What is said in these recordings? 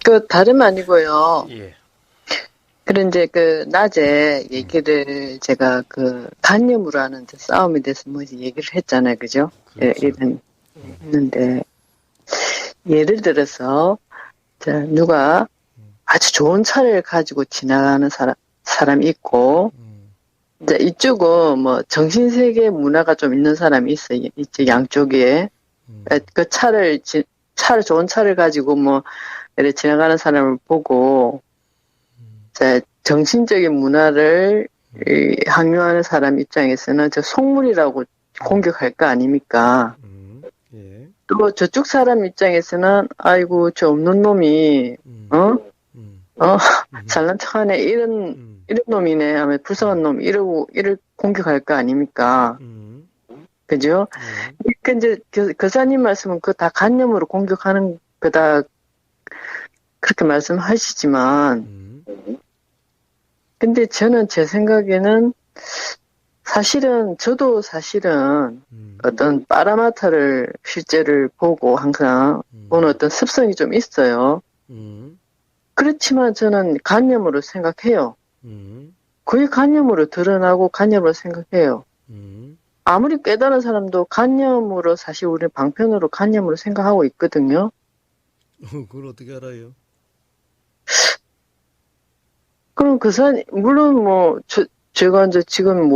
그 다름 아니고요. 예. 그런 이제 그 낮에 얘기를 제가 그 간념으로 하는 싸움에 대해서 뭐 얘기를 했잖아요, 그죠? 예, 그렇죠. 이런 했는데 예를 들어서 자, 누가 아주 좋은 차를 가지고 지나가는 사람이 있고 이제 이쪽은 뭐 정신세계 문화가 좀 있는 사람이 있어요. 이쪽 양쪽에 그 좋은 차를 가지고 뭐 이렇게 지나가는 사람을 보고 자, 정신적인 문화를 항유하는 사람 입장에서는 저 속물이라고 공격할 거 아닙니까? 예. 또 저쪽 사람 입장에서는 아이고 저 없는 놈이 잘난 척하네 이런 놈이네 하면 불쌍한 놈 이를 공격할 거 아닙니까? 그죠? 그러니까 이제 교사님 말씀은 그 다 간념으로 공격하는 거다 그렇게 말씀하시지만 근데 저는 제 생각에는 저도 사실은 어떤 빠라마타를 실제를 보고 항상 보는 어떤 습성이 좀 있어요. 그렇지만 저는 간념으로 생각해요. 거의 간념으로 드러나고 간념으로 생각해요. 아무리 깨달은 사람도 간념으로 사실 우리 방편으로 간념으로 생각하고 있거든요. 그걸 어떻게 알아요? 그럼 물론 뭐, 제가 이제 지금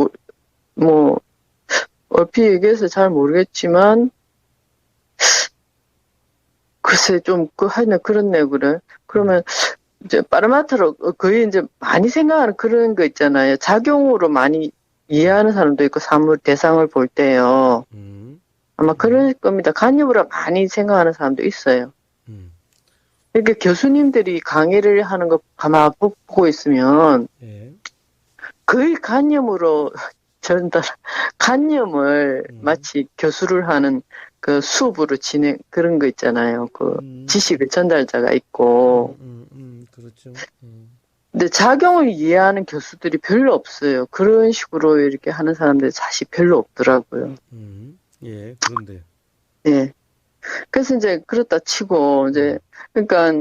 얼핏 얘기해서 잘 모르겠지만, 글쎄, 하여튼 그렇네요, 그래. 그러면, 이제, 빠르마타로 거의 이제 많이 생각하는 그런 거 있잖아요. 작용으로 많이 이해하는 사람도 있고, 대상을 볼 때요. 아마 그럴 겁니다. 간접으로 많이 생각하는 사람도 있어요. 이렇게 교수님들이 강의를 하는 거 가만 보고 있으면, 거의 간념으로 간념을 마치 교수를 하는 그 수업으로 그런 거 있잖아요. 지식을 전달자가 있고. 그렇죠. 근데 작용을 이해하는 교수들이 별로 없어요. 그런 식으로 이렇게 하는 사람들이 사실 별로 없더라고요. 예, 그런데. 예. 그래서 이제 그렇다 치고, 그러니까,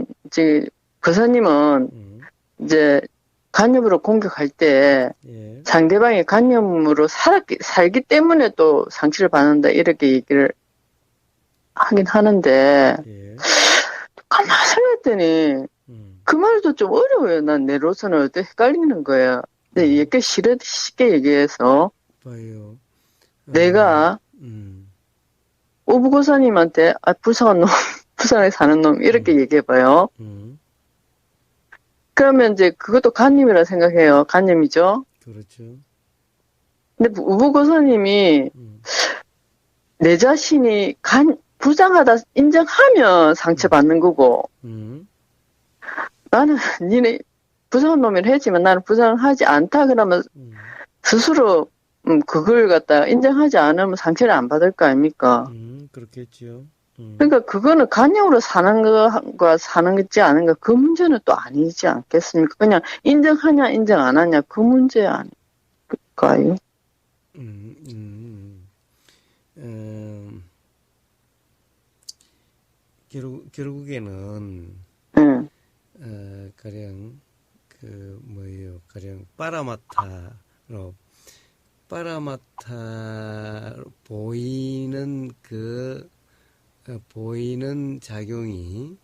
교사님은, 간념으로 공격할 때, 상대방이 간념으로 살기 때문에 또 상처를 받는다, 이렇게 얘기를 하긴 하는데, 가만히 생각했더니, 그 말도 좀 어려워요. 난 내로서는 어때 헷갈리는 거야. 근데 이렇게 쉽게 얘기해서, 봐요. 내가, 오부고사님한테, 불쌍한 놈, 불쌍하게 사는 놈, 이렇게 얘기해봐요. 그러면 그것도 간념이라 생각해요. 간념이죠? 그렇죠. 근데 우부고사님이 내 자신이 부당하다 인정하면 상처받는 거고, 나는 니네 부당한 놈이라 했지만 나는 부당하지 않다 그러면 스스로 그걸 갖다가 인정하지 않으면 상처를 안 받을 거 아닙니까? 그렇겠죠. 그러니까 그거는 간념으로 사는 거가 사는 거지 않은가 그 문제는 또 아니지 않겠습니까? 그냥 인정하냐 인정 안 하냐 그 문제 아닐까요? 결국에는 가령 가령 빠라마타로 보이는 작용에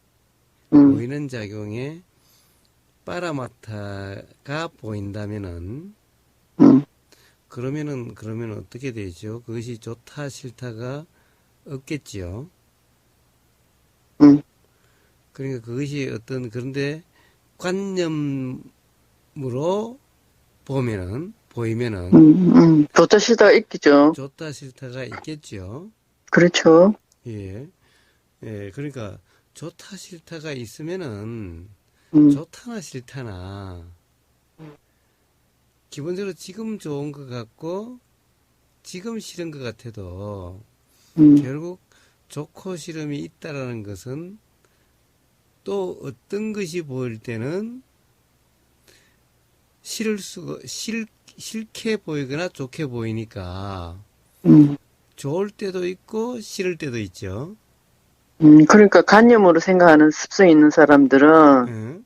빠라마타가 보인다면은 그러면은 어떻게 되죠? 그것이 좋다 싫다가 없겠지요. 그러니까 그것이 그런데 관념으로 보이면은 좋다 싫다가 있겠죠. 좋다 싫다가 있겠죠. 그렇죠. 예. 그러니까 좋다 싫다가 있으면은 좋다나 싫다나 기본적으로 지금 좋은 것 같고 지금 싫은 것 같아도 결국 좋고 싫음이 있다라는 것은 또 어떤 것이 보일 때는 싫게 보이거나 좋게 보이니까 좋을 때도 있고 싫을 때도 있죠. 그러니까 관념으로 생각하는 습성이 있는 사람들은 응?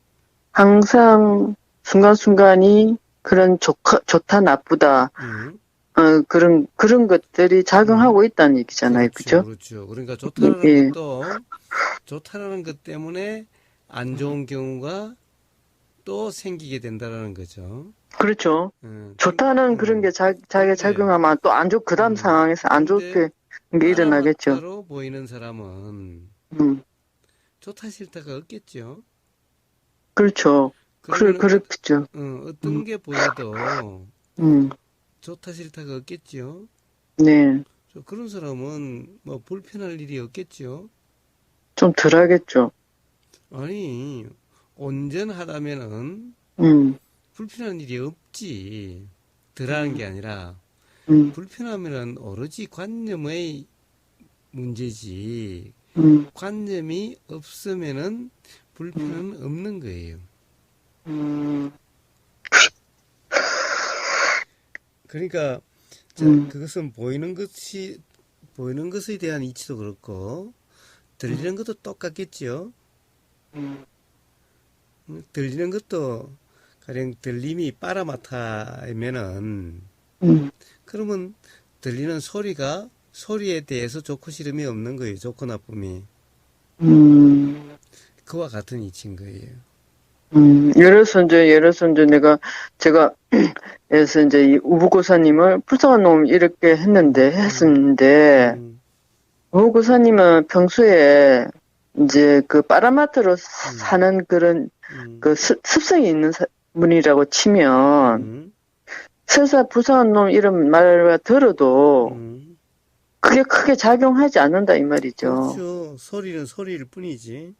항상 순간순간이 그런 좋다, 나쁘다, 응? 그런 것들이 응? 작용하고 있다는 얘기잖아요. 그렇죠, 그죠? 그렇죠. 그러니까 예, 좋다라는 것 때문에 안 좋은 경우가 또 생기게 된다라는 거죠. 그렇죠. 응, 좋다는 그런 게 자기가 근데, 작용하면 또 안 좋, 그 다음 상황에서 안 근데, 좋게 게 일어나겠죠. 빠라마타로 보이는 사람은 음, 좋다 싫다가 없겠죠. 그렇죠. 그러면 그렇겠죠. 어떤 음, 게 보여도 음, 좋다 싫다가 없겠죠. 네. 그런 사람은 뭐 불편할 일이 없겠죠. 좀 덜 하겠죠. 아니, 온전하다면은 음, 불편한 일이 없지. 덜하는 게 음, 아니라 음, 불편하면은 오로지 관념의 문제지. 음, 관념이 없으면은 음, 불편은 없는 거예요. 음, 그러니까 자, 음, 그것은 보이는 것에 대한 이치도 그렇고 들리는 것도 똑같겠지요. 음, 들리는 것도 가령 들림이 빠라마타면은 음, 그러면 들리는 소리에 대해서 좋고 싫음이 없는 거예요. 좋고 나쁨이. 음. 그와 같은 이치인 거예요. 예를 들어서 이제 제가, 그래서 이제 이 우부고사님을 불쌍한 놈 이렇게 음, 했는데, 음, 우부고사님은 평소에 이제 그 빠라마트로 음, 사는 그런 음, 그 습성이 있는 분이라고 치면, 음, 설사 불쌍한 놈 이런 말을 들어도 음. 그게 크게 작용하지 않는다 이 말이죠. 그렇죠. 소리는 소리일 뿐이지.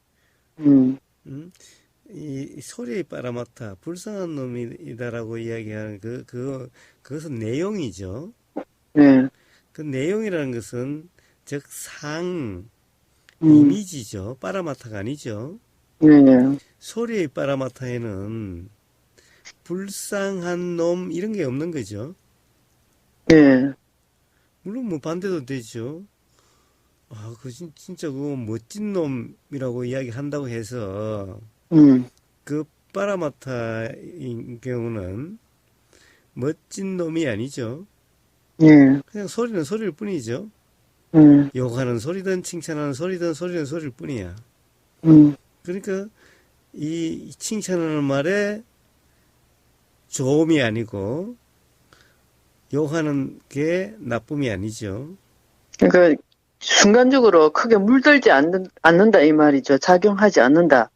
음, 음? 이 소리의 빠라마타, 불쌍한 놈이다라고 이야기하는 그것은 내용이죠. 네, 그 내용이라는 것은 즉 음, 이미지죠. 빠라마타가 아니죠. 네, 네, 소리의 빠라마타에는 불쌍한 놈 이런 게 없는 거죠. 네, 물론 뭐 반대도 되죠. 아, 진짜 그거 멋진 놈이라고 이야기한다고 해서 음, 그 빠라마타인 경우는 멋진 놈이 아니죠. 네, 그냥 소리는 소리일 뿐이죠. 음, 욕하는 소리든 칭찬하는 소리든 소리는 소리일 뿐이야. 음. 그러니까 이 칭찬하는 말에 좋음이 아니고 욕하는 게 나쁨이 아니죠. 그러니까 순간적으로 크게 물들지 않는다 이 말이죠. 작용하지 않는다.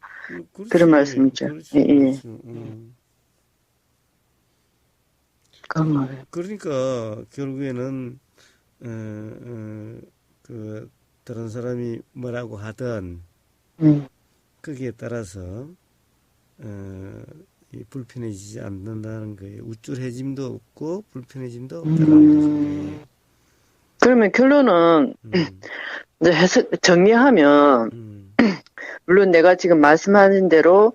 그런 그렇지, 말씀이죠. 예, 그렇죠, 예. 그렇죠. 그런 말이에요. 그러니까 결국에는 어, 어, 그 다른 사람이 뭐라고 하든 음, 거기에 따라서 어, 이 불편해지지 않는다는 거예요. 우쭐해짐도 없고 불편해짐도 없다라는 것인 거예요. 음. 그러면 결론은 음, 이제 정리하면 음, 물론 내가 지금 말씀하신 대로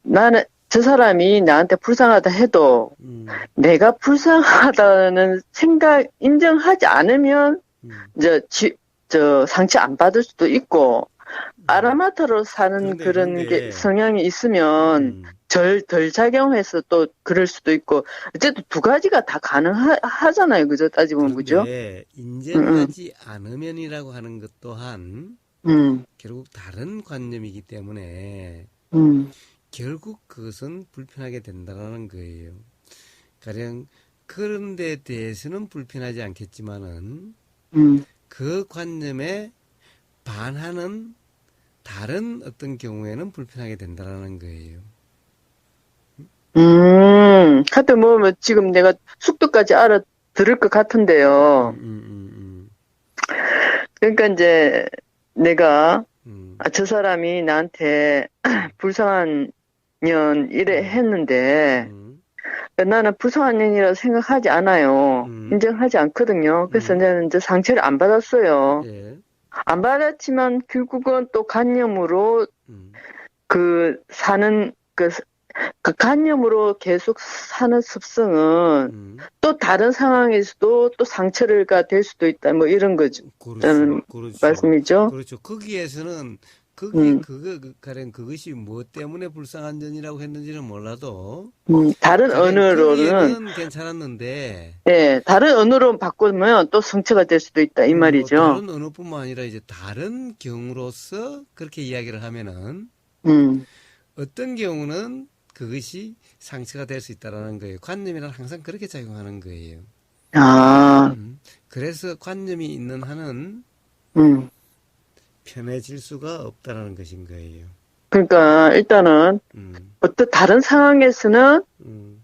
나는 저 사람이 나한테 불쌍하다 해도 음, 내가 불쌍하다는 생각 인정하지 않으면 음, 이제 저 상처 안 받을 수도 있고 아라마타로 사는 그런 게 그런데, 성향이 있으면 음, 덜 작용해서 또 그럴 수도 있고 어쨌든 두 가지가 다 가능하잖아요. 그죠? 따지보면 그죠? 그런데 응, 인정하지 않으면이라고 하는 것 또한 응, 결국 다른 관념이기 때문에 응, 결국 그것은 불편하게 된다는 거예요. 가령 그런 데 대해서는 불편하지 않겠지만은 응. 그 관념에 반하는 다른 어떤 경우에는 불편하게 된다는 거예요. 하여튼 뭐 지금 내가 숙도까지 알아들을 것 같은데요. 그러니까 이제 내가 저 사람이 나한테 불쌍한 년 이래 음, 했는데 음, 나는 불쌍한 년이라고 생각하지 않아요. 음, 인정하지 않거든요. 그래서 음, 저는 이제 상처를 안 받았어요. 예, 안 받았지만 결국은 또 관념으로 음, 그 사는 그 그 간염으로 계속 사는 습성은 또 다른 상황에서도 또 상처가 될 수도 있다. 뭐 이런 거죠. 그렇죠. 그렇죠. 말씀이죠. 그렇죠. 거기에서는 가령 그것이 뭐 때문에 불쌍한 전이라고 했는지는 몰라도 다른 언어로는 거기에는 괜찮았는데 예, 다른 언어로 바꾸면 또 상처가 될 수도 있다 이 말이죠. 다른 언어뿐만 아니라 이제 다른 경우로서 그렇게 이야기를 하면은 어떤 경우는 그것이 상처가 될 수 있다라는 거예요. 관념이란 항상 그렇게 작용하는 거예요. 그래서 관념이 있는 한은 편해질 수가 없다라는 것인 거예요. 그러니까 일단은 어떤 다른 상황에서는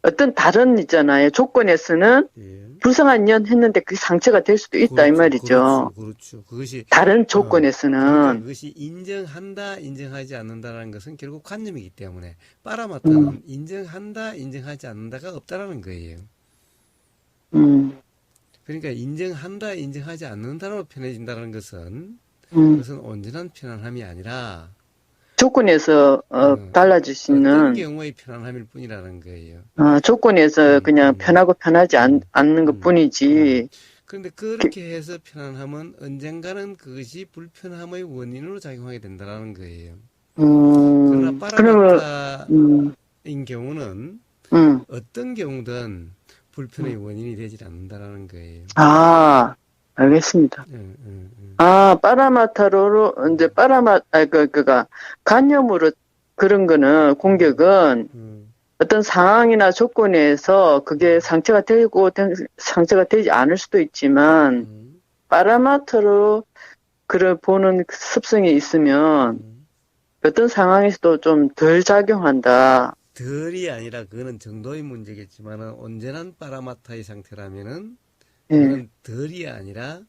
어떤 다른 있잖아요. 조건에서는 예. 불쌍한 년 했는데 그게 상처가 될 수도 있다 그렇죠, 이 말이죠. 그렇죠. 그것이 다른 조건에서는 그러니까 그것이 인정한다, 인정하지 않는다라는 것은 결국 관념이기 때문에 빠라마타는 인정한다, 인정하지 않는다가 없다라는 거예요. 그러니까 인정한다, 인정하지 않는다로 편해진다는 것은 그것은 온전한 편안함이 아니라 조건에서 달라질 수 있는 어떤 경우의 편안함일 뿐이라는 거예요. 조건에서 그냥 편하고 편하지 않는 것 뿐이지. 그런데 그렇게 해서 편안함은 언젠가는 그것이 불편함의 원인으로 작용하게 된다는 거예요. 그러나 빠라마타인 경우는 어떤 경우든 불편의 원인이 되질 않는다는 거예요. 알겠습니다. 빠라마타로, 이제 간염으로 그런 거는, 공격은 어떤 상황이나 조건에서 그게 상처가 되지 않을 수도 있지만, 빠라마타로 그걸 보는 습성이 있으면, 어떤 상황에서도 좀 덜 작용한다. 덜이 아니라 그거는 정도의 문제겠지만, 온전한 빠라마타의 상태라면은, 그건 덜이 아니라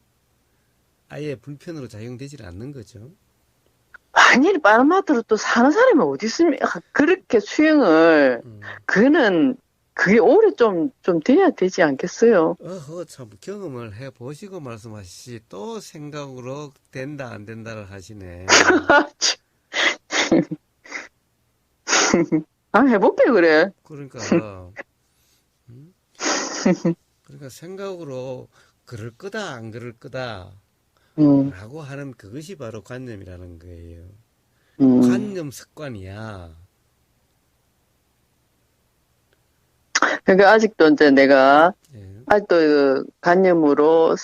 아예 불편으로 작용되질 않는 거죠. 만일 빠라마타로 또 사는 사람이 어디 있습니까? 그렇게 수행을, 그게 오래 좀 돼야 되지 않겠어요? 참, 경험을 해보시고 말씀하시지, 또 생각으로 된다, 안 된다를 하시네. 해볼게, 그래. 그러니까 생각으로 그럴 거다, 안 그럴 거다, 라고 하는 그것이 바로 관념이라는 거예요. 관념 습관이야. 그러니까 아직도 이제 내가, 아직도 그 관념으로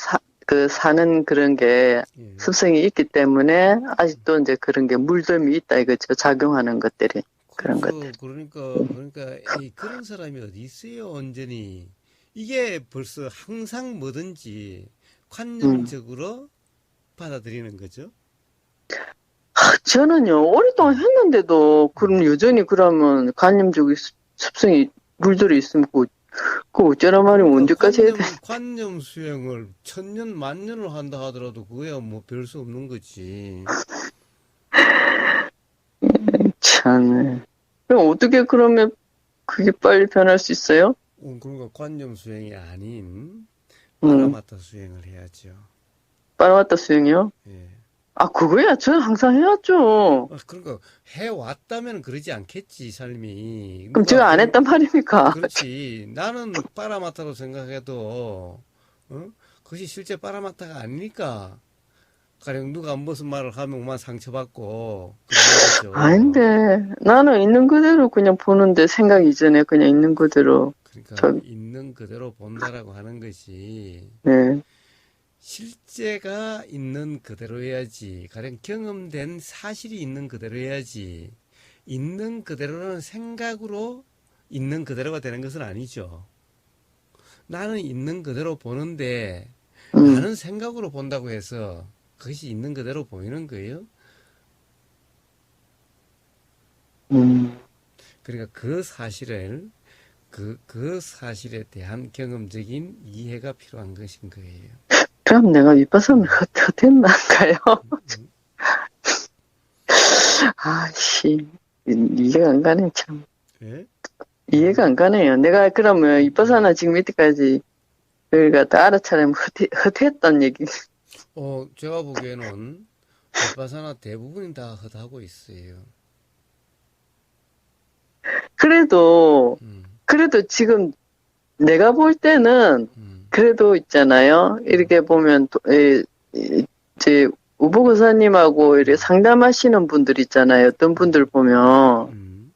사는 그런 게 습성이 있기 때문에 아직도 이제 그런 게 물들미 있다 이거죠. 작용하는 것들이. 그런 것들. 그러니까 그런 사람이 어디 있어요, 온전히. 이게 벌써 항상 뭐든지 관념적으로 받아들이는 거죠. 저는요, 오랫동안 했는데도, 그럼 여전히 그러면 관념적 습성이 물들어 있으면, 그거 어쩌란 말이면 언제까지 해야 돼? 관념 수행을 1000년, 10,000년을 한다 하더라도 그거야 뭐 별 수 없는 거지. 참. 그럼 어떻게 그러면 그게 빨리 변할 수 있어요? 그러니까 관념 수행이 아닌 빠라마타 수행을 해야죠. 빠라마타 수행이요? 예. 그거야. 저는 항상 해왔죠. 그러니까 해왔다면 그러지 않겠지, 삶이. 그럼 제가 안 했단 말입니까? 그렇지. 나는 빠라마타로 생각해도 그것이 실제 빠라마타가 아니니까. 가령 누가 무슨 말을 하면 오만 상처받고 그런 거죠. 아닌데 나는 있는 그대로 그냥 보는데 생각 이전에 그냥 있는 그대로. 그러니까 있는 그대로 본다라고 하는 것이 실제가 있는 그대로 해야지. 가령 경험된 사실이 있는 그대로 해야지. 있는 그대로는 생각으로 있는 그대로가 되는 것은 아니죠. 나는 있는 그대로 보는데 나는 생각으로 본다고 해서 그것이 있는 그대로 보이는 거예요. 그러니까 그 사실을 그 사실에 대한 경험적인 이해가 필요한 것인 거예요. 그럼 내가 윗바사는 헛됐나요? 이해가 안 가네, 참. 예? 이해가 안 가네요. 내가 그러면 윗바사나 지금 이때까지 그러니까 다 알아차리면 헛했단 얘기. 제가 보기에는 윗바사나 대부분이 다 헛하고 있어요. 그래, 그래도 지금 내가 볼 때는 그래도 있잖아요. 이렇게 보면 이제 우보교사님하고 이렇게 상담하시는 분들 있잖아요. 어떤 분들 보면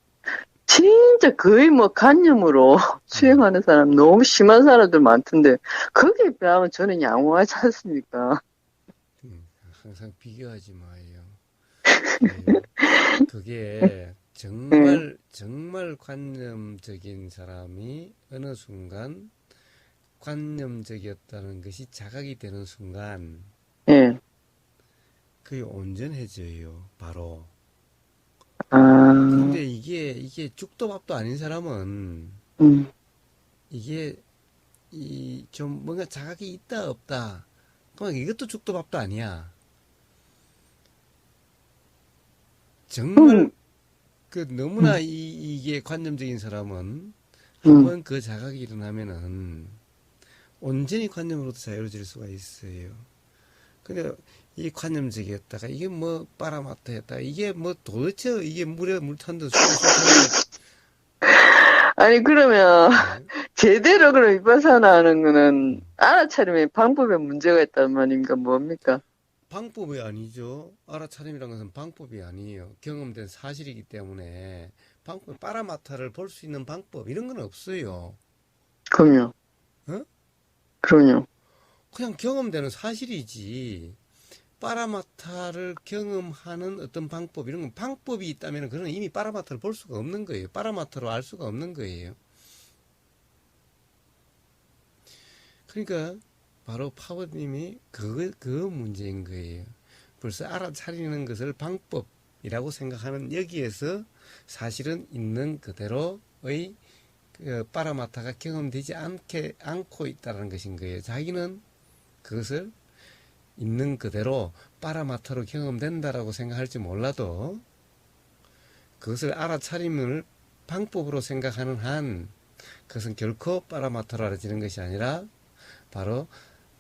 진짜 거의 뭐 간념으로 수행하는 사람 너무 심한 사람들 많던데 거기에 비하면 저는 양호하지 않습니까? 항상 비교하지 마요. 네. 그게 정말 관념적인 사람이 어느 순간 관념적이었다는 것이 자각이 되는 순간 예. 그게 온전해져요. 바로. 아. 근데 이게 죽도 밥도 아닌 사람은 이게 좀 뭔가 자각이 있다 없다. 그럼 이것도 죽도 밥도 아니야. 정말 그 너무나 이게 관념적인 사람은 한번 그 자각이 일어나면은 온전히 관념으로도 자유로워질 수가 있어요. 근데 이 관념적이었다가 이게 뭐 빠라마트였다가 이게 뭐 도대체 이게 물에 물 탄다 아니 그러면 제대로 그럼 위파사나 하는 거는 알아차림의 방법에 문제가 있단 말입니까? 뭡니까? 방법이 아니죠. 알아차림이라는 것은 방법이 아니에요. 경험된 사실이기 때문에 방법, 빠라마타를 볼 수 있는 방법 이런 건 없어요. 그럼요. 어? 그럼요. 그냥 경험되는 사실이지. 빠라마타를 경험하는 어떤 방법 이런 건 방법이 있다면 그는 이미 빠라마타를 볼 수가 없는 거예요. 빠라마타로 알 수가 없는 거예요. 그러니까 바로 파워님이 그 문제인 거예요. 벌써 알아차리는 것을 방법이라고 생각하는 여기에서 사실은 있는 그대로의 그 빠라마타가 경험되지 않고 있다는 것인 거예요. 자기는 그것을 있는 그대로 빠라마타로 경험된다라고 생각할지 몰라도 그것을 알아차림을 방법으로 생각하는 한 그것은 결코 빠라마타로 알아지는 것이 아니라 바로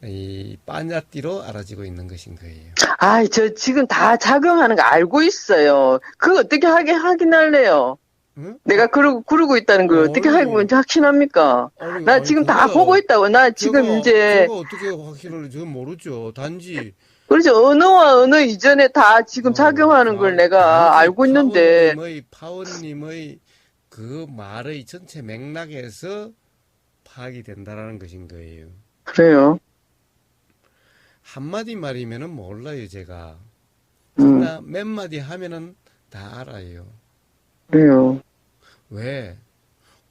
이 빠냐띠로 알아지고 있는 것인 거예요. 아, 저 지금 다 작용하는 거 알고 있어요. 그거 어떻게 확인할래요? 응? 내가 그러고 있다는 걸 어떻게 확신합니까? 나 지금 다 보고 있다고. 나 지금 이제. 제가 어떻게 확신을 저는 모르죠. 단지. 그렇죠. 언어와 언어 이전에 다 지금 작용하는 걸 내가 알고 있는데. 파원님의 그 말의 전체 맥락에서 파악이 된다라는 것인 거예요. 그래요. 한마디 말이면은 몰라요, 제가. 그러나 몇 마디 하면은 다 알아요. 그래요. 왜?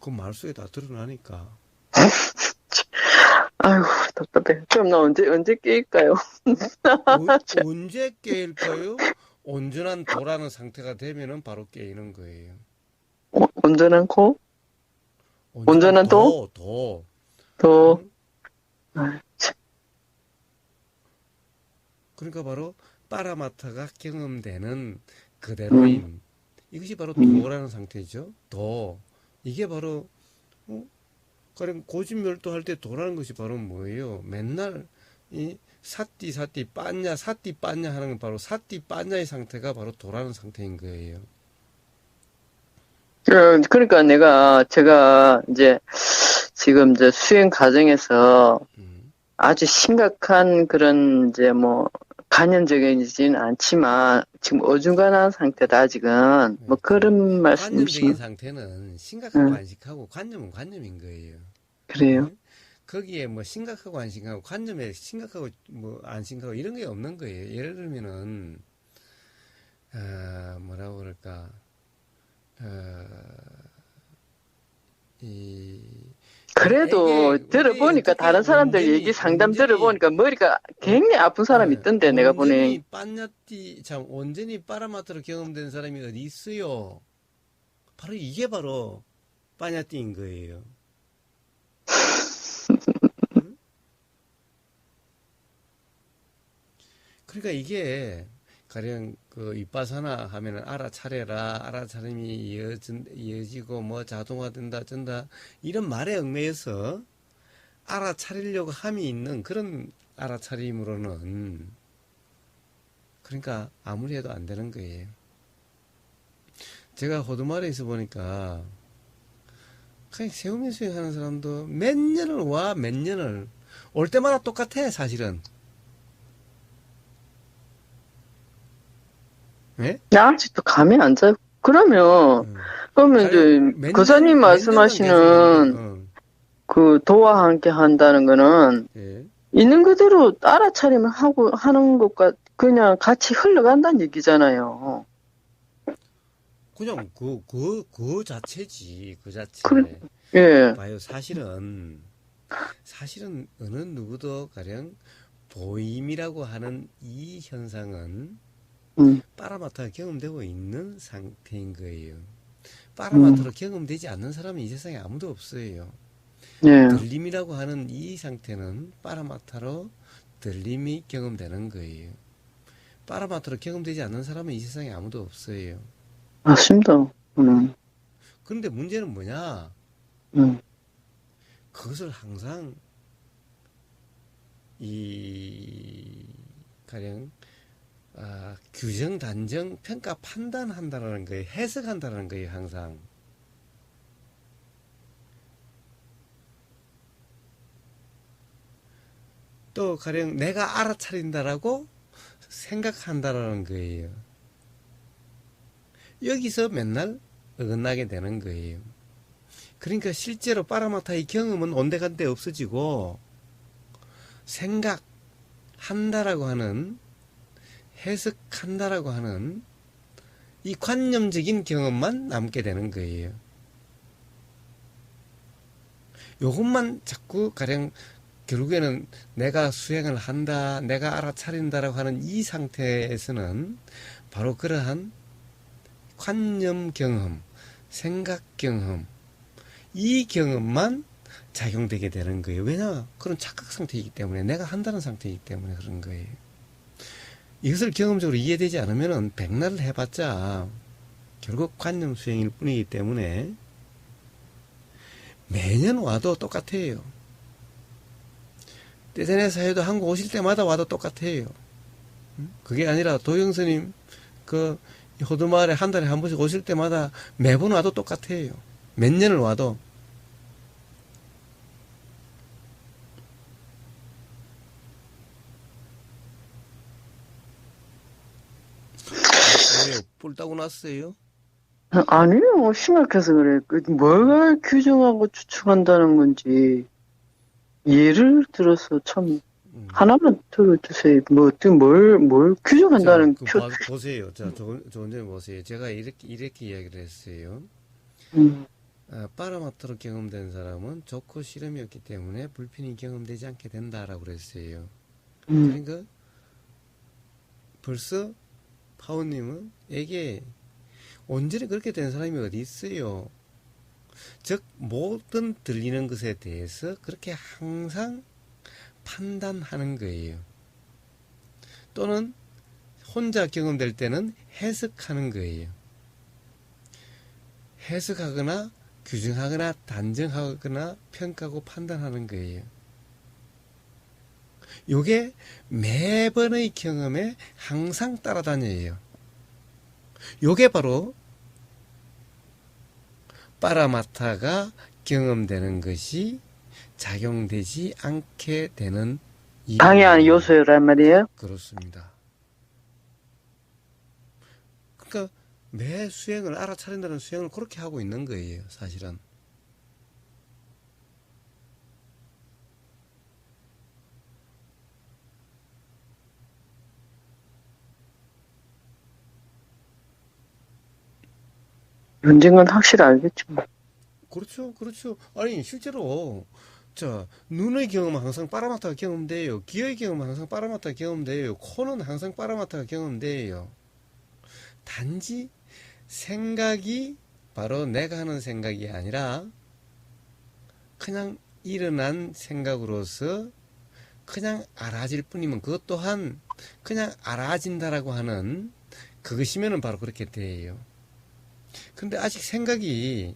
그 말 속에 다 드러나니까. 아이고, 답답해. 그럼 나 언제 깨일까요? 언제 깨일까요? 온전한 도라는 상태가 되면은 바로 깨이는 거예요. 온전한 코? 온전한 도? 도. 도. 응? 그러니까 바로 빠라마타가 경험되는 그대로임. 이것이 바로 도라는 상태죠. 도. 이게 바로 가령 고진멸도 할 때 도라는 것이 바로 뭐예요? 맨날 이 사띠 빠냐 하는 건 바로 사띠 빠냐의 상태가 바로 도라는 상태인 거예요. 그러니까 제가 이제 지금 이제 수행 과정에서 아주 심각한 그런 이제 뭐 간염적이지는 않지만 지금 어중간한 상태다 아직은 뭐 그런 말씀이시면 관념적인 상태는 심각하고 안심하고 관념은 관념인 거예요. 그래요. 네? 거기에 뭐 심각하고 안심하고 관념에 심각하고 뭐 안심하고 이런 게 없는 거예요. 예를 들면은 뭐라고 그럴까 그래도 들어보니까 다른 사람들 얘기 상담 들어보니까 머리가 굉장히 아픈 사람이 있던데 내가 보니 온전히 빠라마트로 경험된 사람이 어디 있어요? 바로 이게 바로 빠냐띠인 거예요. 응? 그러니까 이게 가령 그 윗바사나 하면은 알아차려라, 알아차림이 이어지고 뭐 자동화된다, 전다 이런 말에 얽매여서 알아차리려고 함이 있는 그런 알아차림으로는 그러니까 아무리 해도 안 되는 거예요. 제가 호두마리에서 보니까 그냥 세우면 수행하는 사람도 몇 년을 와, 몇 년을. 올 때마다 똑같아, 사실은. 예? 나 아직도 감이 안 잡. 그러면 이제 교사님 말씀하시는 그 도와 함께 한다는 거는 예. 있는 그대로 알아차리면 하고 하는 것과 그냥 같이 흘러간다는 얘기잖아요. 그냥 그 자체지, 그 자체. 그래, 예. 봐요, 사실은 어느 누구도 가령 보임이라고 하는 이 현상은 빠라마타가 경험되고 있는 상태인 거예요. 빠라마타로 경험되지 않는 사람은 이 세상에 아무도 없어요. 예. 들림이라고 하는 이 상태는 빠라마타로 들림이 경험되는 거예요. 빠라마타로 경험되지 않는 사람은 이 세상에 아무도 없어요. 맞습니다. 그런데 문제는 뭐냐? 그것을 항상 가령 규정, 단정, 평가, 판단한다는 거예요. 해석한다는 거예요. 항상. 또 가령 내가 알아차린다라고 생각한다라는 거예요. 여기서 맨날 어긋나게 되는 거예요. 그러니까 실제로 빠라마타의 경험은 온데간데 없어지고 생각한다라고 하는, 해석한다라고 하는 이 관념적인 경험만 남게 되는 거예요. 요것만 자꾸 가령 결국에는 내가 수행을 한다, 내가 알아차린다라고 하는 이 상태에서는 바로 그러한 관념 경험, 생각 경험, 이 경험만 작용되게 되는 거예요. 왜냐? 그런 착각 상태이기 때문에, 내가 한다는 상태이기 때문에 그런 거예요. 이것을 경험적으로 이해되지 않으면 백날을 해봤자 결국 관념 수행일 뿐이기 때문에 매년 와도 똑같아요. 떼전의 사회도 한국 오실 때마다 와도 똑같아요. 그게 아니라 도영스님 그 호두마을에 한 달에 한 번씩 오실 때마다 매번 와도 똑같아요. 몇 년을 와도. 왜요? 뿔 따고 났어요? 아니요, 심각해서 그래. 뭘 규정하고 추측한다는 건지 예를 들어서 참 하나만 들어주세요. 뭘 규정한다는 보세요. 자, 좋은 점 보세요. 제가 이렇게 이야기를 했어요. 빠라마타로 경험된 사람은 좋고 싫음이었기 때문에 불편이 경험되지 않게 된다라고 그랬어요. 그러니까 벌써 파우님은 에게 온전히 그렇게 된 사람이 어디 있어요. 즉 모든 들리는 것에 대해서 그렇게 항상 판단하는 거예요. 또는 혼자 경험될 때는 해석하는 거예요. 해석하거나 규정하거나 단정하거나 평가하고 판단하는 거예요. 요게 매번의 경험에 항상 따라다녀요. 요게 바로 빠라마타가 경험되는 것이 작용되지 않게 되는 방해하는 요소란 말이에요? 그렇습니다. 그러니까 매 수행을 알아차린다는 수행을 그렇게 하고 있는 거예요. 사실은. 언젠간 확실히 알겠죠. 그렇죠. 그렇죠. 아니 실제로 자, 눈의 경험은 항상 빠라마타가 경험돼요. 귀의 경험은 항상 빠라마타가 경험돼요. 코는 항상 빠라마타가 경험돼요. 단지 생각이 바로 내가 하는 생각이 아니라 그냥 일어난 생각으로서 그냥 알아질 뿐이면 그것 또한 그냥 알아진다라고 하는 그것이면은 바로 그렇게 돼요. 근데 아직 생각이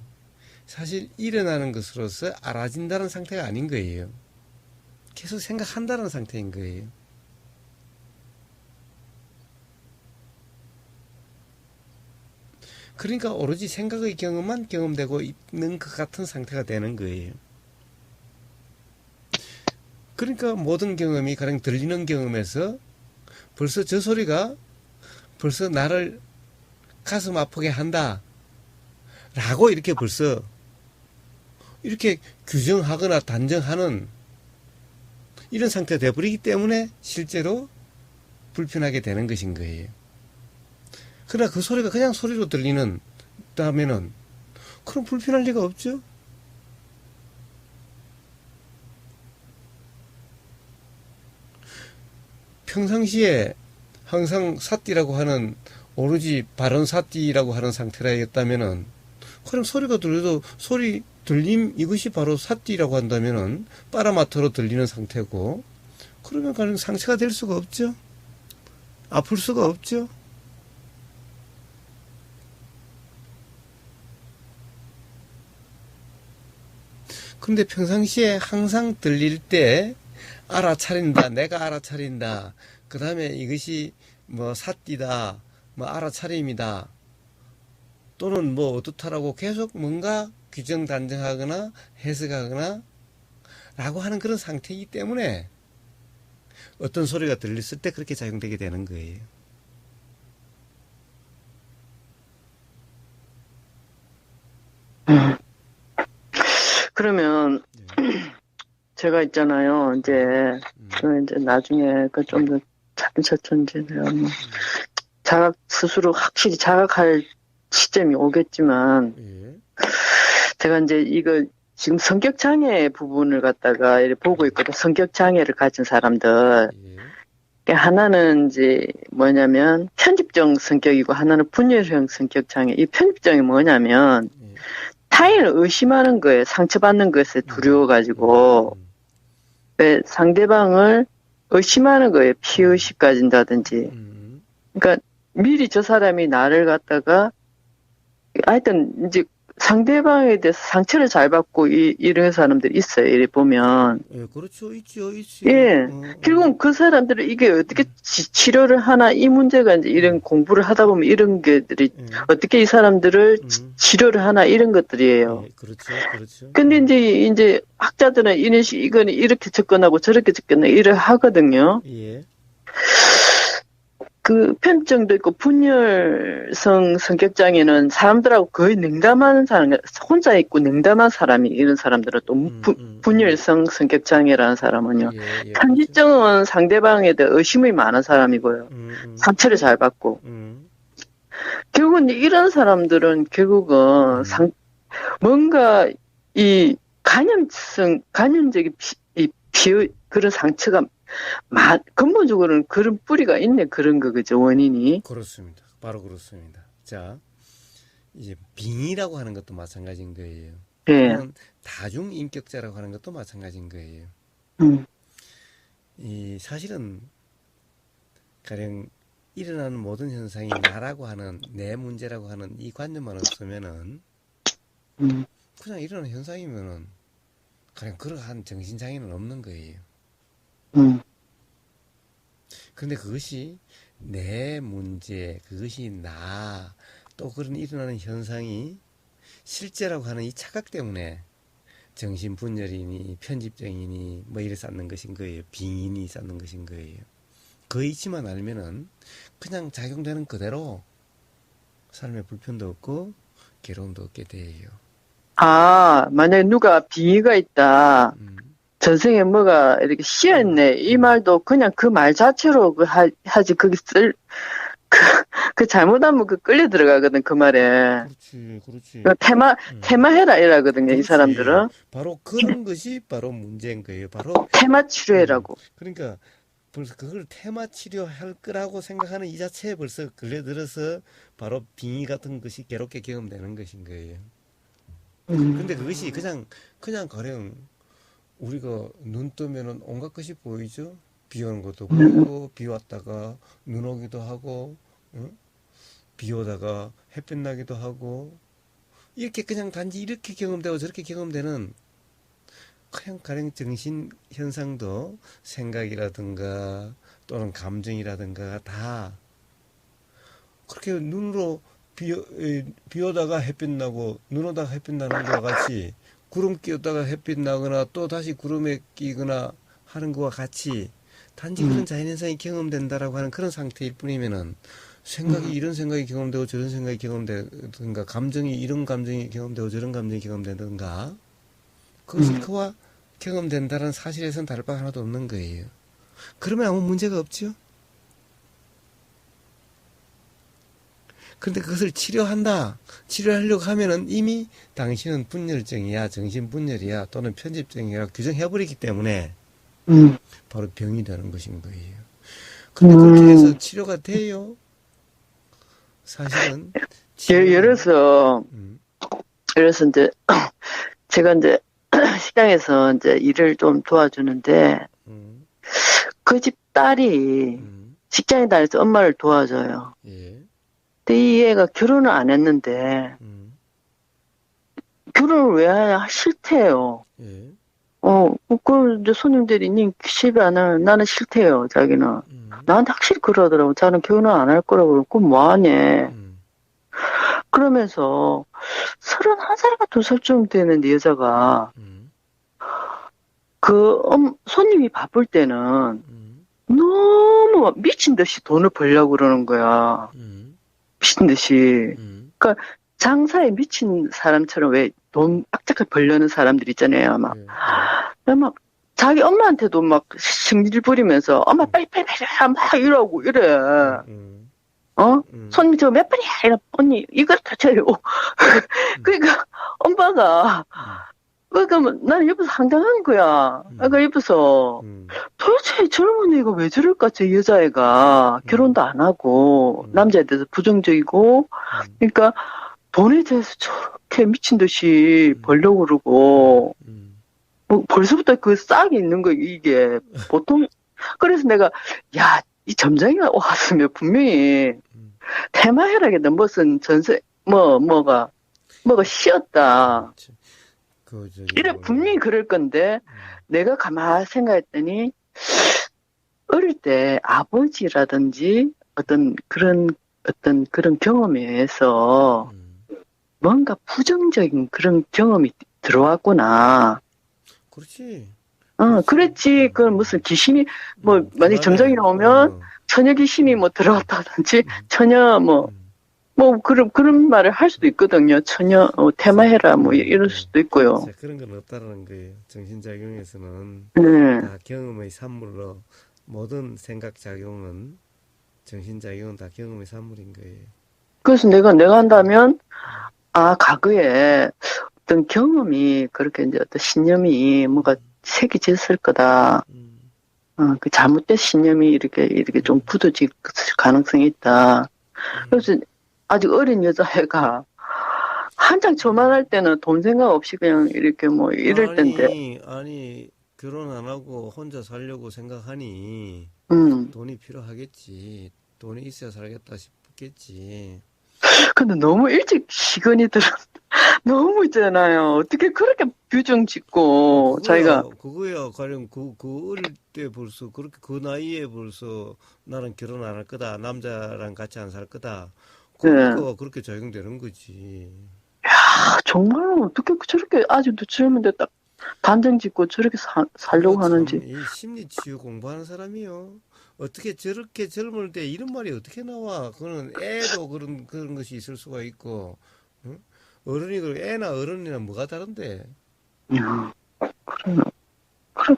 사실 일어나는 것으로서 알아진다는 상태가 아닌 거예요. 계속 생각한다는 상태인 거예요. 그러니까 오로지 생각의 경험만 경험되고 있는 것 같은 상태가 되는 거예요. 그러니까 모든 경험이 가령 들리는 경험에서 벌써 저 소리가 벌써 나를 가슴 아프게 한다 라고 이렇게 벌써 이렇게 규정하거나 단정하는 이런 상태가 되어버리기 때문에 실제로 불편하게 되는 것인 거예요. 그러나 그 소리가 그냥 소리로 들리는 다음에는 그럼 불편할 리가 없죠. 평상시에 항상 사띠라고 하는 오로지 바른 사띠라고 하는 상태라였다면은 그럼 소리가 들려도 소리 들림 이것이 바로 사띠라고 한다면은 빠라마터로 들리는 상태고 그러면 가령 상처가 될 수가 없죠. 아플 수가 없죠. 그런데 평상시에 항상 들릴 때 알아차린다, 내가 알아차린다, 그 다음에 이것이 뭐 사띠다, 뭐 알아차림이다, 또는 뭐 어떻다라고 계속 뭔가 규정 단정하거나 해석하거나 라고 하는 그런 상태이기 때문에 어떤 소리가 들렸을 때 그렇게 작용되게 되는 거예요. 그러면 제가 있잖아요. 이제 나중에 그 좀 더 차근차근 이제 내가 뭐 스스로 확실히 자각할 시점이 오겠지만 제가 이제 이거 지금 성격 장애 부분을 갖다가 이렇게 보고 있거든. 성격 장애를 가진 사람들. 하나는 이제 뭐냐면 편집적 성격이고 하나는 분열형 성격 장애. 이 편집적이 뭐냐면 타인을 의심하는 거에 상처받는 것에 두려워가지고 왜 상대방을 의심하는 거에 피의식 가진다든지. 그러니까 미리 저 사람이 나를 갖다가 하여튼 이제 상대방에 대해서 상처를 잘 받고 이런 사람들이 있어요. 이래 보면. 예, 그렇죠. 있죠. 있죠. 예. 결국은 그 사람들은 이게 어떻게 치료를 하나 이 문제가 이제 이런 공부를 하다 보면 이런 게들이 어떻게 이 사람들을 치료를 하나 이런 것들이에요. 예, 그렇죠. 그렇죠. 근데 이제 학자들은 이거는 이렇게 접근하고 저렇게 접근하고 이래 하거든요. 예. 그 편증도 있고 분열성 성격장애는 사람들하고 거의 냉담하는 사람, 혼자 있고 냉담한 사람이 이런 사람들은 또 분열성 성격장애라는 사람은요. 편집증은 상대방에 대해 의심이 많은 사람이고요. 상처를 잘 받고. 결국은 이런 사람들은 결국은 뭔가 이 간염적인 그런 상처가 근본적으로는 그런 뿌리가 있네, 그런 거, 그죠, 원인이? 그렇습니다. 바로 그렇습니다. 자, 이제 빙의라고 하는 것도 마찬가지인 거예요. 예. 다중인격자라고 하는 것도 마찬가지인 거예요. 이 사실은 가령 일어나는 모든 현상이 나라고 하는 내 문제라고 하는 이 관념만 없으면은 그냥 일어나는 현상이면은 가령 그러한 정신장애는 없는 거예요. 그런데 그것이 내 문제, 그것이 나, 또 그런 일어나는 현상이 실제라고 하는 이 착각 때문에 정신분열이니 편집증이니 뭐 이래 쌓는 것인 거예요. 빙인이 쌓는 것인 거예요. 그 이치만 알면은 그냥 작용되는 그대로 삶에 불편도 없고 괴로움도 없게 돼요. 아, 만약에 누가 빙의가 있다. 전생에 뭐가 이렇게 씌었네. 이 말도 그냥 그 말 자체로 하지, 거기 그 잘못하면 끌려 들어가거든, 그 말에. 그렇지. 테마해라 이라거든요, 그렇지. 이 사람들은. 바로 그런 것이 바로 문제인 거예요. 바로. 테마 치료해라고. 그러니까 벌써 그걸 테마 치료할 거라고 생각하는 이 자체에 벌써 걸려들어서 바로 빙의 같은 것이 괴롭게 경험되는 것인 거예요. 근데 그것이 그냥 가령 우리가 눈 뜨면은 온갖 것이 보이죠. 비 오는 것도 보이고 비 왔다가 눈 오기도 하고 비 오다가 햇볕 나기도 하고 이렇게 그냥 단지 이렇게 경험되고 저렇게 경험되는 그냥 가령 정신 현상도 생각이라든가 또는 감정이라든가 다 그렇게 눈으로 비 오다가 햇빛 나고 눈 오다가 햇빛 나는 것과 같이 구름 끼었다가 햇빛 나거나 또 다시 구름에 끼거나 하는 것과 같이 단지 그런 자연현상이 경험된다라고 하는 그런 상태일 뿐이면은 생각이 이런 생각이 경험되고 저런 생각이 경험되든가 감정이 이런 감정이 경험되고 저런 감정이 경험되든가 그것이 그와 경험된다는 사실에선 다를 바 하나도 없는 거예요. 그러면 아무 문제가 없죠. 그런데 그것을 치료하려고 하면은 이미 당신은 분열증이야, 정신분열이야, 또는 편집증이야 규정해버리기 때문에 바로 병이 되는 것인 거예요. 근데 그렇게 해서 치료가 돼요? 사실은 예를 들어서 이제 제가 이제 시장에서 이제 일을 좀 도와주는데 그 집 딸이 직장에 다녀서 엄마를 도와줘요. 예. 근데 이 애가 결혼을 안 했는데 결혼을 왜 하냐 싫대요. 예. 그 이제 손님들이 니 집에 안 와. 나는 싫대요. 자기는 나한테 확실히 그러더라고. 자는 결혼을 안 할 거라고. 그럼 뭐하니? 그러면서 31살인가 2살쯤 되는데 여자가 손님이 바쁠 때는 너무 미친 듯이 돈을 벌려고 그러는 거야. 미친 듯이. 그러니까 장사에 미친 사람처럼 왜 돈 악착하게 벌려는 사람들 있잖아요. 막 자기 엄마한테도 막 승질 부리면서 엄마 빨리 막 이러고 이래. 손님 저 몇 번이야? 이래. 언니 이걸 다 줘요. 그러니까 엄마가 그러니까 나는 옆에서 황당한 거야. 그러니까 옆에서 도대체 젊은 애가 왜 저럴까? 저 여자애가 결혼도 안 하고 남자에 대해서 부정적이고 그러니까 돈에 대해서 저렇게 미친 듯이 벌려고 그러고 뭐 벌써부터 그 싹이 있는 거 이게 보통 그래서 내가 야 이 점장이가 왔으면 분명히 테마해라겠다 무슨 전세 뭐가 쉬었다 이래 분명히 그럴 건데 내가 가만히 생각했더니 어릴 때 아버지라든지 어떤 그런 경험에 의해서 뭔가 부정적인 그런 경험이 들어왔구나. 그렇지. 그랬지. 그건 무슨 귀신이, 만약에 점장이 나오면, 처녀 귀신이 들어왔다든지, 처녀, 그런 말을 할 수도 있거든요. 처녀, 테마해라, 이럴 수도 있고요. 자, 그런 건 없다라는 거예요. 정신작용에서는 네. 다 경험의 산물로, 모든 생각작용은, 정신작용은 다 경험의 산물인 거예요. 그래서 내가 한다면, 과거에 어떤 경험이, 그렇게 이제 어떤 신념이 뭐가 새겨졌을 거다. 그 잘못된 신념이 이렇게 좀 굳어질 가능성이 있다. 그래서 아직 어린 여자애가 한창 저만할 때는 돈 생각 없이 그냥 이렇게 이럴 텐데. 아니, 결혼 안 하고 혼자 살려고 생각하니, 돈이 필요하겠지. 돈이 있어야 살겠다 싶겠지. 근데 너무 일찍 시간이 너무 있잖아요. 어떻게 그렇게 규정 짓고, 자기가. 그거야. 가령 그 어릴 때 벌써, 그렇게 그 나이에 벌써 나는 결혼 안 할 거다. 남자랑 같이 안 살 거다. 그러니까 네. 그렇게 적용되는 거지. 야 정말 어떻게 저렇게 아직도 젊은데 딱 단정 짓고 저렇게 살려고 하는지. 이 심리치유 공부하는 사람이요. 어떻게 저렇게 젊을 때 이런 말이 어떻게 나와? 그거는 애도 그런 것이 있을 수가 있고, 응? 어른이 애나 어른이나 뭐가 다른데?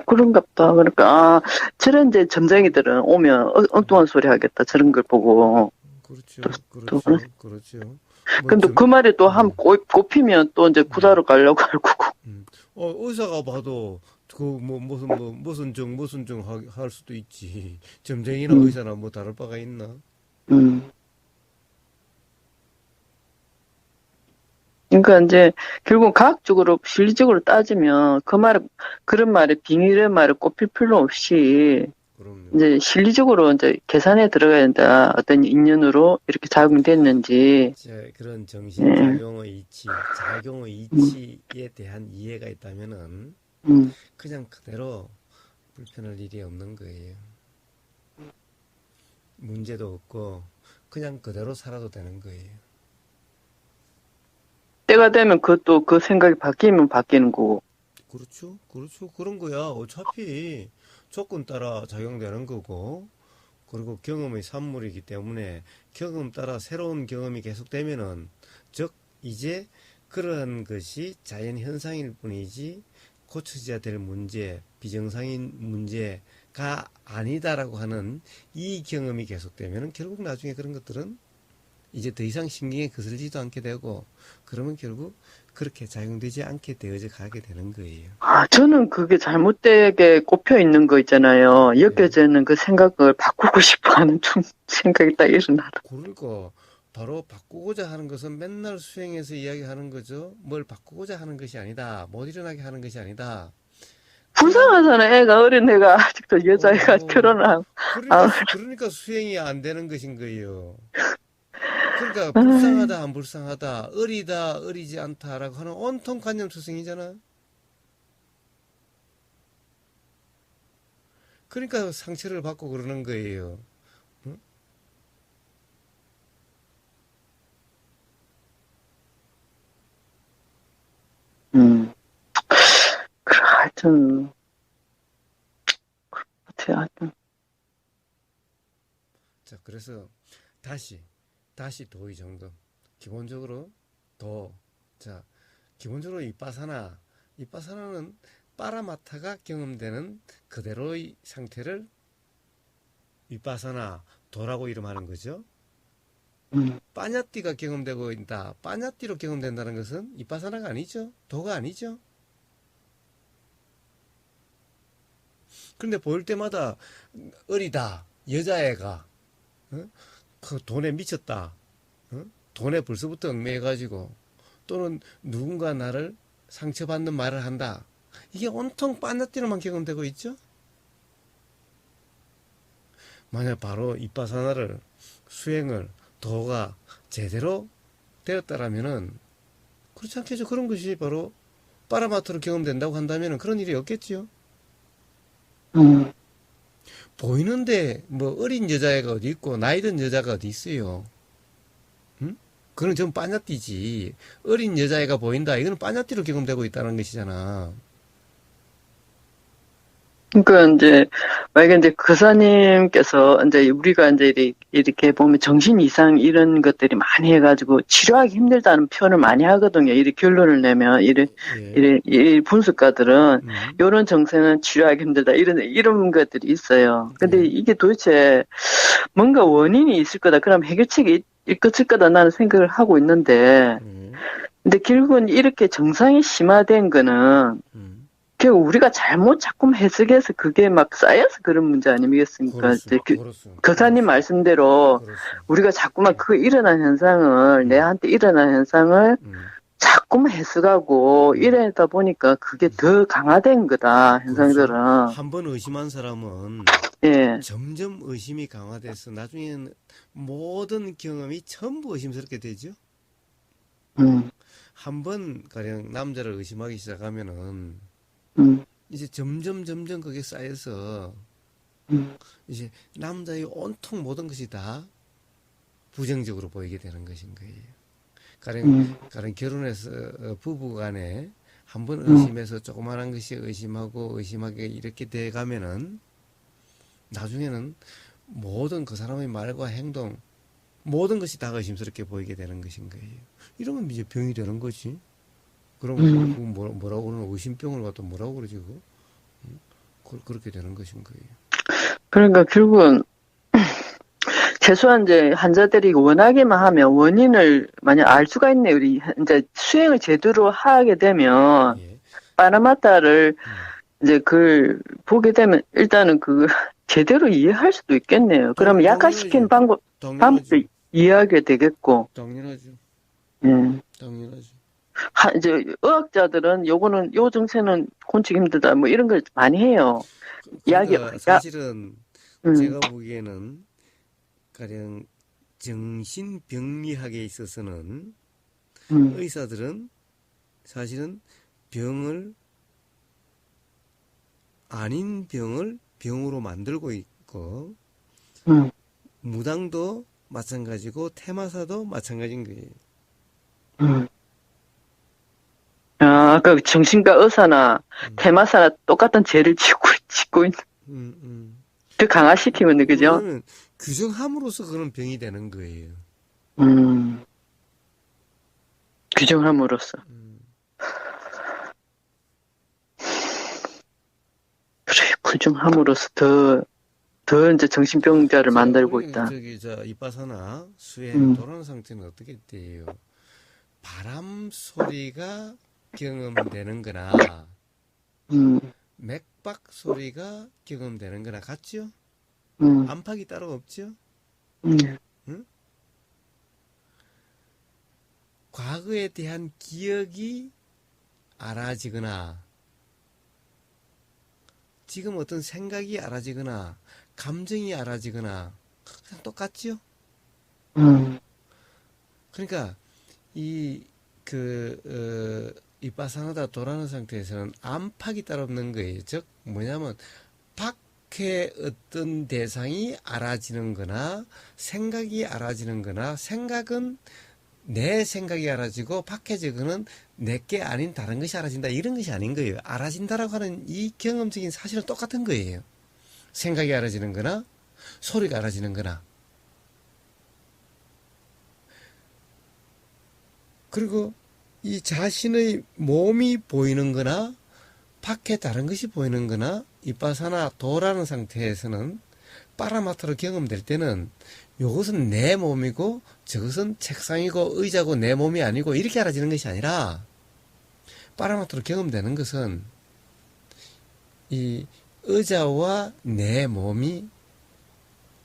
그런갑다. 그러니까 저런 이제 점쟁이들은 오면 엉뚱한 소리 하겠다. 저런 걸 보고. 그렇죠. 근데 그 말이 또 한 꼽히면 또 이제 구다로 가려고 할 거고. 의사가 봐도 무슨 정 할 수도 있지. 점쟁이나 의사나 뭐 다를 바가 있나? 그러니까 이제 결국 과학적으로 실리적으로 따지면 그런 말에 빙의의 말을 꼽힐 필요 없이 그럼요. 이제 실리적으로 이제 계산에 들어가야 된다. 어떤 인연으로 이렇게 작용됐는지. 그런 정신작용의 이치, 작용의 이치에 대한 이해가 있다면은 그냥 그대로 불편할 일이 없는 거예요. 문제도 없고 그냥 그대로 살아도 되는 거예요. 때가 되면 그것도 그 생각이 바뀌면 바뀌는 거고. 그렇죠. 그렇죠. 그런 거야. 어차피 조건 따라 작용되는 거고, 그리고 경험의 산물이기 때문에 경험 따라 새로운 경험이 계속되면은, 즉, 이제 그런 것이 자연 현상일 뿐이지 고쳐져야 될 문제, 비정상인 문제가 아니다라고 하는 이 경험이 계속되면은 결국 나중에 그런 것들은 이제 더 이상 신경에 거슬리지도 않게 되고, 그러면 결국 그렇게 작용되지 않게 되어져 가게 되는 거예요. 아, 저는 그게 잘못되게 꼽혀 있는 거 있잖아요. 예. 엮여져 있는 그 생각을 바꾸고 싶어 하는 좀 생각이 딱 일어나라. 그러니까 바로 바꾸고자 하는 것은 맨날 수행해서 이야기하는 거죠. 뭘 바꾸고자 하는 것이 아니다. 못 일어나게 하는 것이 아니다. 그냥 불쌍하잖아. 애가 어린 애가 아직도 여자애가 어 결혼하고. 그러니까 아, 그러니까 수행이 안 되는 것인 거예요. 그러니까 아이, 불쌍하다 안 불쌍하다 어리다 어리지 않다라고 하는 온통 관념 투성이잖아. 그러니까 상처를 받고 그러는 거예요. 응? 음, 그래, 하여튼, 어떻게 하여튼, 자, 그래서 다시 도의 정도. 기본적으로 도. 자, 기본적으로 이빠사나는 빠라마타가 경험되는 그대로의 상태를 위빠사나 도라고 이름하는 거죠. 음, 빠냐띠가 경험되고 있다. 빠냐띠로 경험된다는 것은 이빠사나가 아니죠. 도가 아니죠. 그런데 보일 때마다 어리다. 여자애가 어? 그 돈에 미쳤다. 어? 돈에 벌써부터 얽매여가지고 또는 누군가 나를 상처받는 말을 한다. 이게 온통 빠냐띠로만 경험되고 있죠. 만약 바로 이빠사나를 수행을 도가 제대로 되었다라면은 그렇지 않겠죠. 그런 것이 바로 빠라마트로 경험된다고 한다면 그런 일이 없겠지요. 음, 보이는데 뭐 어린 여자애가 어디 있고 나이 든 여자가 어디 있어요. 응? 그건 좀 빠냐띠지. 어린 여자애가 보인다. 이거는 빠냐띠로 경험되고 있다는 것이잖아. 그러니까 이제 만약에 이제 거사님께서 이제 우리가 이제 이렇게 보면 정신 이상 이런 것들이 많이 해가지고 치료하기 힘들다는 표현을 많이 하거든요. 이렇게 결론을 내면 예. 이 분석가들은 음. 이런 정세는 치료하기 힘들다 이런 것들이 있어요. 근데 예. 이게 도대체 뭔가 원인이 있을 거다. 그럼 해결책이 있을 거다 나는 생각을 하고 있는데 음. 근데 결국은 이렇게 정상이 심화된 거는 음. 결국 우리가 잘못 자꾸 해석해서 그게 막 쌓여서 그런 문제 아니겠습니까? 그렇소. 이제 그렇소. 거사님 그렇소. 말씀대로 그렇소. 우리가 자꾸만 그 일어난 현상을, 음. 내한테 일어난 현상을 음. 자꾸만 해석하고 음. 이러다 보니까 그게 더 강화된 거다, 그렇죠. 현상들은. 한 번 의심한 사람은 예, 점점 의심이 강화돼서 나중에는 모든 경험이 전부 의심스럽게 되죠. 음, 한 번 가령 남자를 의심하기 시작하면은 음, 이제 점점 그게 쌓여서 음, 이제 남자의 온통 모든 것이 다 부정적으로 보이게 되는 것인 거예요. 음, 가령 결혼해서 부부 간에 한 번 음, 의심해서 조그마한 것이 의심하고 의심하게 이렇게 돼 가면은 나중에는 모든 그 사람의 말과 행동 모든 것이 다 의심스럽게 보이게 되는 것인 거예요. 이러면 이제 병이 되는 거지. 그럼 음. 뭐라고 그러는 의심병을 갖다 뭐라고 그러지 그거? 그렇게 되는 것인 거예요. 그러니까 결국은 최소한 이제 환자들이 원하기만 하면 원인을 만약 알 수가 있네. 우리 이제 수행을 제대로 하게 되면 예. 파라마타를 음. 이제 그걸 보게 되면 일단은 그 제대로 이해할 수도 있겠네요. 그러면 약화시키는 당연하지. 방법도 당연하지. 이해하게 되겠고, 당연하죠. 예. 당연하죠. 이제 의학자들은 요거는 요 증세는 곤치기 힘들다 뭐 이런 걸 많이 해요. 이야기, 그러니까 야, 사실은 음, 제가 보기에는 가령 정신병리학에 있어서는 음, 의사들은 사실은 병을 아닌 병을 병으로 만들고 있고 음, 무당도 마찬가지고 테마사도 마찬가지인 거예요. 음, 그 정신과 의사나 테마사나 똑같은 죄를 짓고 있는. 더 강화시키면, 그죠? 그거는 규정함으로써 그런 병이 되는 거예요. 규정함으로써. 그래, 규정함으로써 더 이제 정신병자를 만들고 있다. 이빠사나 수행 도라는 상태는 어떻게 돼요? 바람 소리가 경험되는 거나, 맥박 소리가 경험되는 거나 같죠? 안팎이 따로 없죠? 응? 과거에 대한 기억이 알아지거나, 지금 어떤 생각이 알아지거나, 감정이 알아지거나, 그냥 똑같죠? 그러니까, 이빠사나다 도라는 상태에서는 안팎이 따로 없는 거예요. 즉, 뭐냐면, 밖에 어떤 대상이 알아지는 거나, 생각이 알아지는 거나, 생각은 내 생각이 알아지고, 밖에 저거는 내게 아닌 다른 것이 알아진다. 이런 것이 아닌 거예요. 알아진다라고 하는 이 경험적인 사실은 똑같은 거예요. 생각이 알아지는 거나, 소리가 알아지는 거나. 그리고 이 자신의 몸이 보이는 거나 밖에 다른 것이 보이는 거나 이빠사나 도라는 상태에서는 빠라마타로 경험될 때는 이것은 내 몸이고 저것은 책상이고 의자고 내 몸이 아니고 이렇게 알아지는 것이 아니라 빠라마타로 경험되는 것은 이 의자와 내 몸이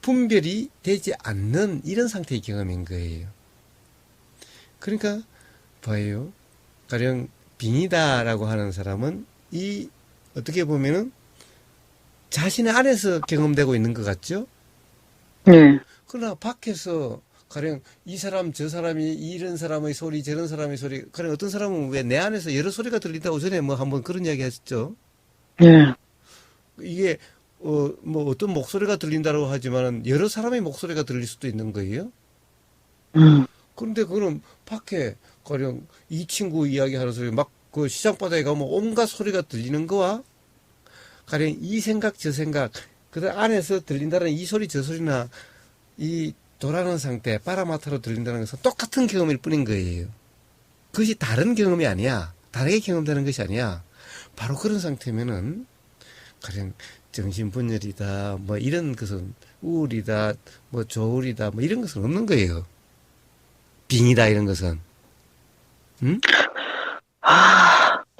분별이 되지 않는 이런 상태의 경험인 거예요. 그러니까 봐요. 가령 빙이다라고 하는 사람은 어떻게 보면은 자신의 안에서 경험되고 있는 것 같죠? 네. 그러나 밖에서 가령 이 사람 저 사람이 이런 사람의 소리 저런 사람의 소리, 가령 어떤 사람은 왜 내 안에서 여러 소리가 들린다고 전에 뭐 한번 그런 이야기 하셨죠? 네. 이게 뭐 어떤 목소리가 들린다고 하지만은 여러 사람의 목소리가 들릴 수도 있는 거예요. 그런데 그거는 밖에 가령 이 친구 이야기하는 소리 막 그 시장바닥에 가면 온갖 소리가 들리는 거와 가령 이 생각 저 생각 그 안에서 들린다는 이 소리 저 소리나 이 도라는 상태 빠라마타로 들린다는 것은 똑같은 경험일 뿐인 거예요. 그것이 다른 경험이 아니야. 다르게 경험되는 것이 아니야. 바로 그런 상태면은 가령 정신분열이다 뭐 이런 것은 우울이다 뭐 조울이다 뭐 이런 것은 없는 거예요. 빙이다 이런 것은. 응?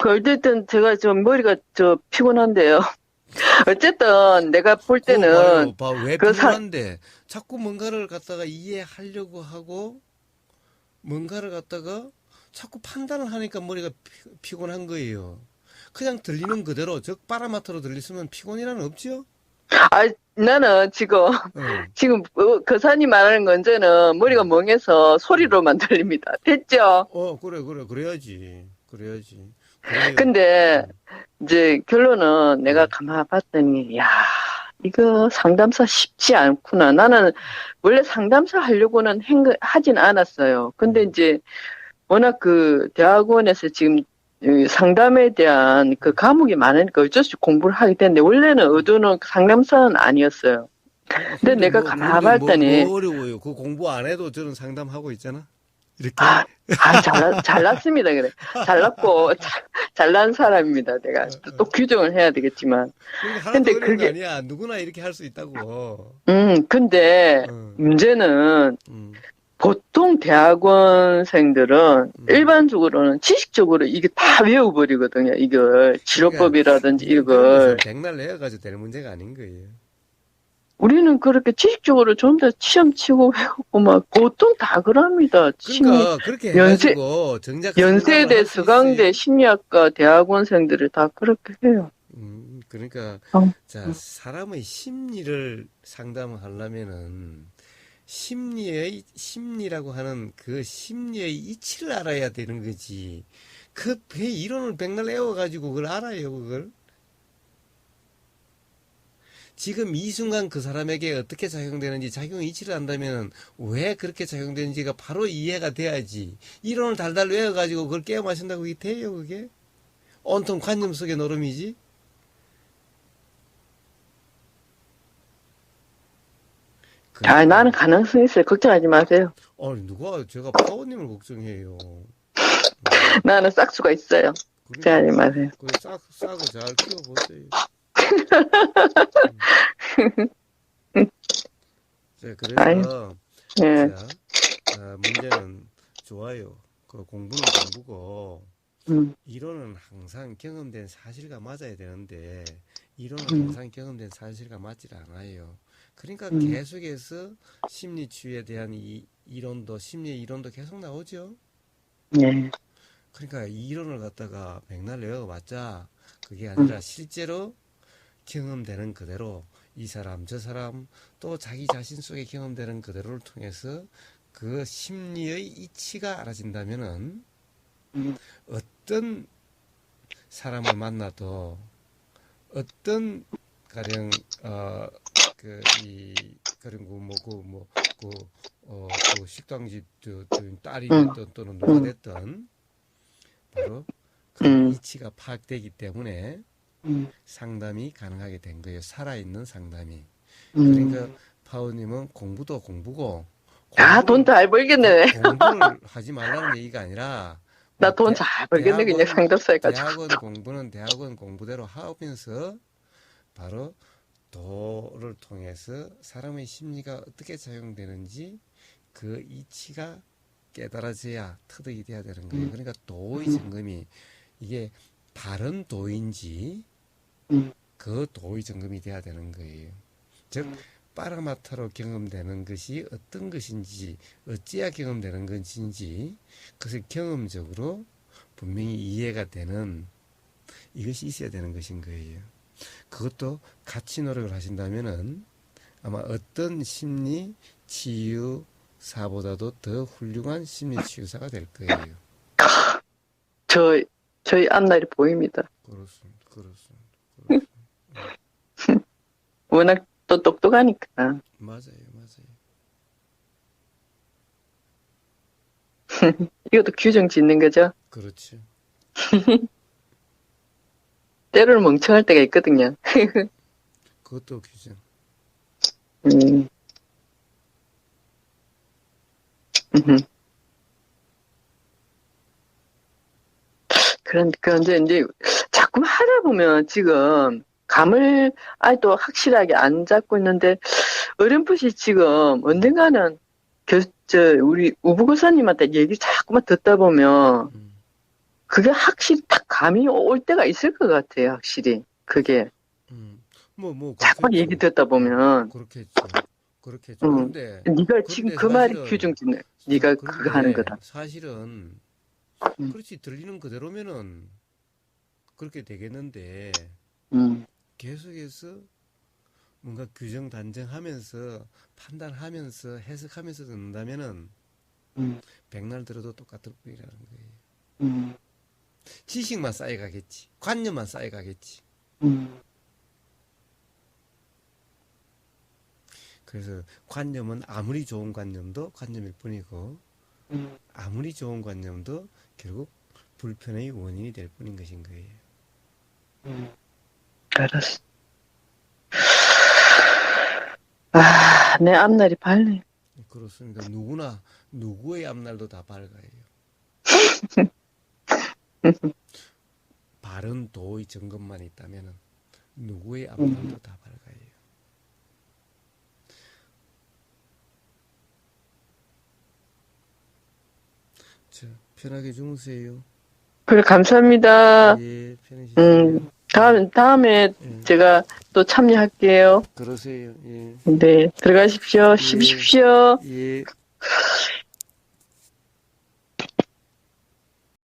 어쨌든 제가 머리가 피곤한데요. 어쨌든 내가 볼 때는 왜 피곤한데 자꾸 뭔가를 갖다가 이해하려고 하고 뭔가를 갖다가 자꾸 판단을 하니까 머리가 피곤한 거예요. 그냥 들리는 그대로 즉 빠라마타로 들렸으면 피곤이라는 없죠? 나는 지금 거사님 말하는 건 저는 머리가 멍해서 소리로만 들립니다. 됐죠? 그래야지. 근데 이제 결론은 내가 가만 봤더니 이거 상담사 쉽지 않구나. 나는 원래 상담사 하려고는 하진 않았어요. 근데 이제 워낙 그 대학원에서 지금 상담에 대한 그 과목이 많으니까 어쩔 수 없이 공부를 하게 됐는데 원래는 의도는 상담사는 아니었어요. 근데 내가 가만 봤더니 뭐 어려워요. 그 공부 안 해도 저는 상담하고 있잖아. 이렇게. 잘났습니다. 그래. 잘났고, 잘난 사람입니다. 내가 또 규정을 해야 되겠지만. 근데 그게 아니야. 누구나 이렇게 할 수 있다고. 근데 문제는 보통 대학원생들은 일반적으로는 지식적으로 이게 다 외워버리거든요. 이걸 치료법이라든지 이걸. 백날 외워가지고 되는 문제가 아닌 거예요. 우리는 그렇게 지식적으로 좀 더 시험 치고 외우고 막 보통 다 그럽니다. 그러니까 그렇게 해가지고 정작 연세대, 서강대, 심리학과 대학원생들이 다 그렇게 해요. 그러니까 자 사람의 심리를 상담하려면은 심리라고 하는 그 심리의 이치를 알아야 되는 거지. 그 이론을 백날 외워가지고 그걸 알아요, 그걸. 지금 이 순간 그 사람에게 어떻게 작용되는지 작용의 이치를 안다면 왜 그렇게 작용되는지가 바로 이해가 돼야지. 이론을 달달 외워가지고 그걸 깨어 마신다고 이게 돼요, 그게? 온통 관념 속의 노름이지. 나는 가능성이 있어요. 걱정하지 마세요. 아니, 누가 제가 파워님을 걱정해요. 나는 싹수가 있어요. 걱정하지 마세요. 싸고 잘 키워보세요. 자, 그래서, 예. 자, 문제는 좋아요. 그 공부는 공부고, 이론은 항상 경험된 사실과 맞아야 되는데, 이론은 항상 경험된 사실과 맞지 않아요. 그러니까 계속해서 심리치유에 대한 이 이론도, 심리 이론도 계속 나오죠? 네. 그러니까 이 이론을 갖다가 백날 외워봤자, 그게 아니라 실제로 경험되는 그대로, 이 사람, 저 사람, 또 자기 자신 속에 경험되는 그대로를 통해서 그 심리의 이치가 알아진다면은, 어떤 사람을 만나도, 어떤, 가령, 그 식당집 딸이 됐든 또는 누가 됐든, 바로 그 이치가 파악되기 때문에 상담이 가능하게 된 거예요. 살아있는 상담이. 그러니까 파우님은 공부도 공부고, 돈 잘 벌겠네. 공부를 하지 말라는 얘기가 아니라, 나 돈 잘 벌겠네. 그냥 상담사 해가지고. 대학원 공부대로 하면서 바로 도를 통해서 사람의 심리가 어떻게 작용되는지 그 이치가 깨달아져야 터득이 돼야 되는 거예요. 그러니까 도의 점검이 이게 바른 도인지 그 도의 점검이 돼야 되는 거예요. 즉 빠르마타로 경험되는 것이 어떤 것인지, 어찌야 경험되는 것인지, 그것을 경험적으로 분명히 이해가 되는 이것이 있어야 되는 것인 거예요. 그것도 같이 노력을 하신다면은 아마 어떤 심리 치유사보다도 더 훌륭한 심리 치유사가 될 거예요. 저희 앞날이 보입니다. 그렇습니다. 워낙 또 똑똑하니까. 맞아요. 이것도 규정 짓는 거죠? 그렇죠. 때로는 멍청할 때가 있거든요. 그것도 규정. 그러니까 이제 자꾸 하다 보면 지금 감을 아직도 확실하게 안 잡고 있는데 어렴풋이 지금 언젠가는 우리 우부고사님한테 얘기 자꾸만 듣다 보면 그게 확실히 딱 감이 올 때가 있을 것 같아요. 확실히 그게 자꾸 얘기 듣다 보면 그렇겠죠. 그런데 네가 지금 그 말이 규정짓네. 네가 그거 하는 거다. 사실은 그렇지 들리는 그대로면은 그렇게 되겠는데 계속해서 뭔가 규정 단정하면서 판단하면서 해석하면서 듣는다면은 백날 들어도 똑같을 뿐이라는 거예요. 지식만 쌓여가겠지. 관념만 쌓여가겠지. 그래서 관념은 아무리 좋은 관념도 관념일 뿐이고 아무리 좋은 관념도 결국 불편의 원인이 될 뿐인 것인 거예요. 알았어. 내 앞날이 밝네. 그렇습니다. 누구의 앞날도 다 밝아요. 바른 도의 점검만 있다면 누구의 앞날도 다 밝아요. 자, 편하게 주무세요. 그래, 감사합니다. 예, 편히 쉬세요. 다음에 제가 또 참여할게요. 그러세요. 예. 네, 들어가십시오. 쉬십시오. 예.